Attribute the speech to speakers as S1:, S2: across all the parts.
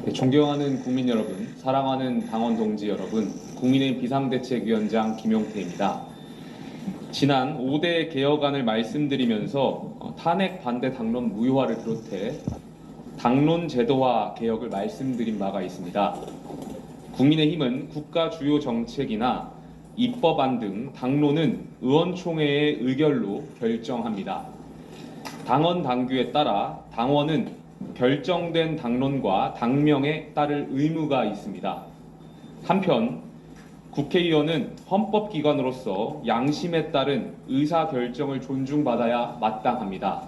S1: 네, 존경하는 국민 여러분, 사랑하는 당원 동지 여러분, 국민의힘 비상대책위원장 김용태입니다. 지난 5대 개혁안을 말씀드리면서 탄핵 반대 당론 무효화를 비롯해 당론 제도화 개혁을 말씀드린 바가 있습니다. 국민의힘은 국가 주요 정책이나 입법안 등 당론은 의원총회의 의결로 결정합니다. 당원 당규에 따라 당원은 결정된 당론과 당명에 따를 의무가 있습니다. 한편 국회의원은 헌법기관으로서 양심에 따른 의사결정을 존중받아야 마땅합니다.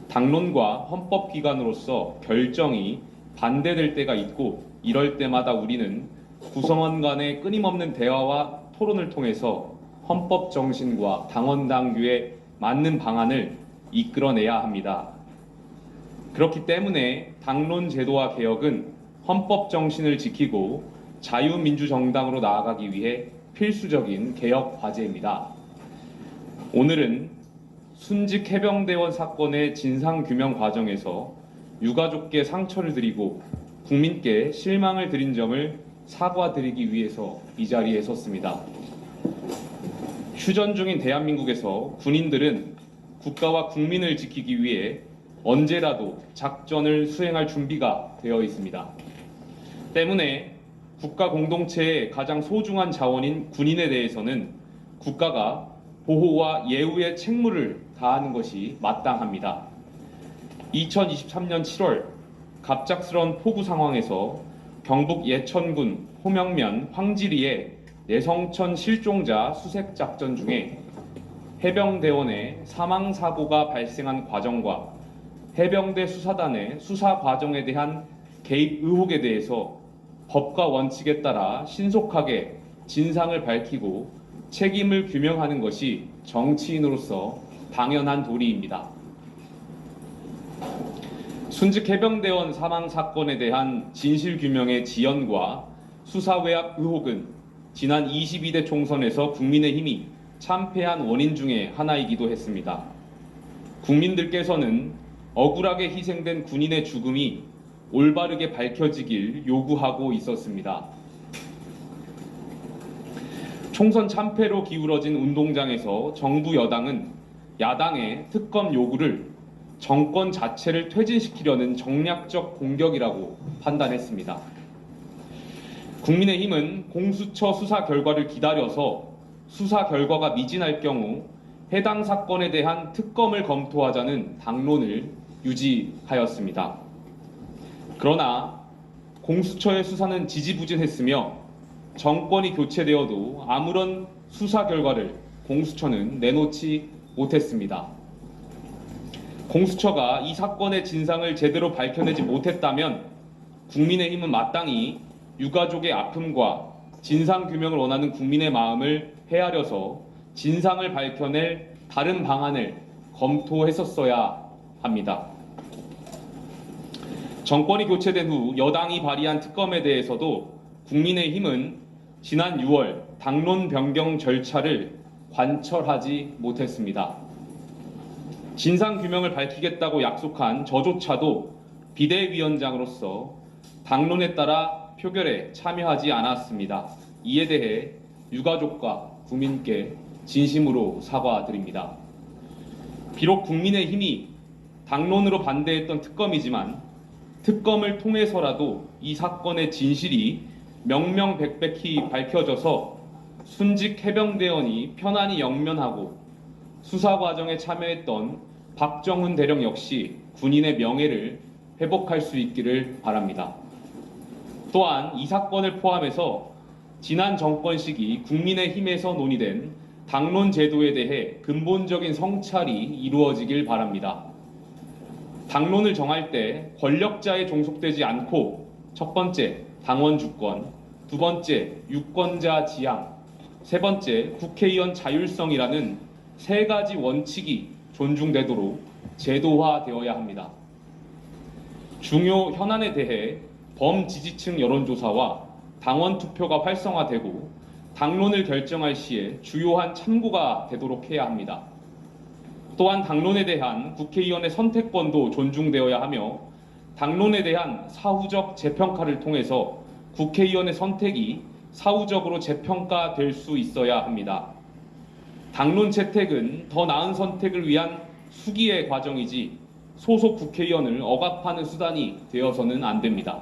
S1: 당론과 헌법기관으로서 결정이 반대될 때가 있고 이럴 때마다 우리는 구성원 간의 끊임없는 대화와 토론을 통해서 헌법 정신과 당원 당규에 맞는 방안을 이끌어내야 합니다. 그렇기 때문에 당론 제도화 개혁은 헌법 정신을 지키고 자유민주정당으로 나아가기 위해 필수적인 개혁 과제입니다. 오늘은 순직 해병대원 사건의 진상규명 과정에서 유가족께 상처를 드리고 국민께 실망을 드린 점을 사과드리기 위해서 이 자리에 섰습니다. 휴전 중인 대한민국에서 군인들은 국가와 국민을 지키기 위해 언제라도 작전을 수행할 준비가 되어 있습니다. 때문에 국가 공동체의 가장 소중한 자원인 군인에 대해서는 국가가 보호와 예우의 책무를 다하는 것이 마땅합니다. 2023년 7월 갑작스러운 폭우 상황에서 경북 예천군 호명면 황지리의 내성천 실종자 수색 작전 중에 해병대원의 사망 사고가 발생한 과정과 해병대 수사단의 수사 과정에 대한 개입 의혹에 대해서 법과 원칙에 따라 신속하게 진상을 밝히고 책임을 규명하는 것이 정치인으로서 당연한 도리입니다. 순직 해병대원 사망 사건에 대한 진실 규명의 지연과 수사 외압 의혹은 지난 22대 총선에서 국민의힘이 참패한 원인 중에 하나이기도 했습니다. 국민들께서는 억울하게 희생된 군인의 죽음이 올바르게 밝혀지길 요구하고 있었습니다. 총선 참패로 기울어진 운동장에서 정부 여당은 야당의 특검 요구를 정권 자체를 퇴진시키려는 정략적 공격이라고 판단했습니다. 국민의힘은 공수처 수사 결과를 기다려서 수사 결과가 미진할 경우 해당 사건에 대한 특검을 검토하자는 당론을 유지하였습니다. 그러나 공수처의 수사는 지지부진했으며 정권이 교체되어도 아무런 수사 결과를 공수처는 내놓지 못했습니다. 공수처가 이 사건의 진상을 제대로 밝혀내지 못했다면 국민의힘은 마땅히 유가족의 아픔과 진상규명을 원하는 국민의 마음을 헤아려서 진상을 밝혀낼 다른 방안을 검토했었어야 합니다. 정권이 교체된 후 여당이 발의한 특검에 대해서도 국민의힘은 지난 6월 당론 변경 절차를 관철하지 못했습니다. 진상규명을 밝히겠다고 약속한 저조차도 비대위원장으로서 당론에 따라 표결에 참여하지 않았습니다. 이에 대해 유가족과 국민께 진심으로 사과드립니다. 비록 국민의힘이 당론으로 반대했던 특검이지만 특검을 통해서라도 이 사건의 진실이 명명백백히 밝혀져서 순직 해병대원이 편안히 영면하고 수사 과정에 참여했던 박정훈 대령 역시 군인의 명예를 회복할 수 있기를 바랍니다. 또한 이 사건을 포함해서 지난 정권 시기 국민의힘에서 논의된 당론 제도에 대해 근본적인 성찰이 이루어지길 바랍니다. 당론을 정할 때 권력자에 종속되지 않고 첫 번째, 당원 주권, 두 번째, 유권자 지향, 세 번째, 국회의원 자율성이라는 세 가지 원칙이 존중되도록 제도화되어야 합니다. 중요 현안에 대해 범지지층 여론조사와 당원 투표가 활성화되고 당론을 결정할 시에 주요한 참고가 되도록 해야 합니다. 또한 당론에 대한 국회의원의 선택권도 존중되어야 하며 당론에 대한 사후적 재평가를 통해서 국회의원의 선택이 사후적으로 재평가될 수 있어야 합니다. 당론 채택은 더 나은 선택을 위한 수기의 과정이지 소속 국회의원을 억압하는 수단이 되어서는 안 됩니다.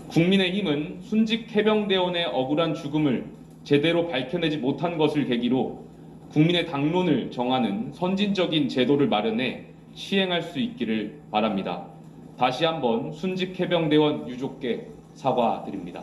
S1: 국민의힘은 순직 해병대원의 억울한 죽음을 제대로 밝혀내지 못한 것을 계기로 국민의 당론을 정하는 선진적인 제도를 마련해 시행할 수 있기를 바랍니다. 다시 한번 순직 해병대원 유족께 사과드립니다.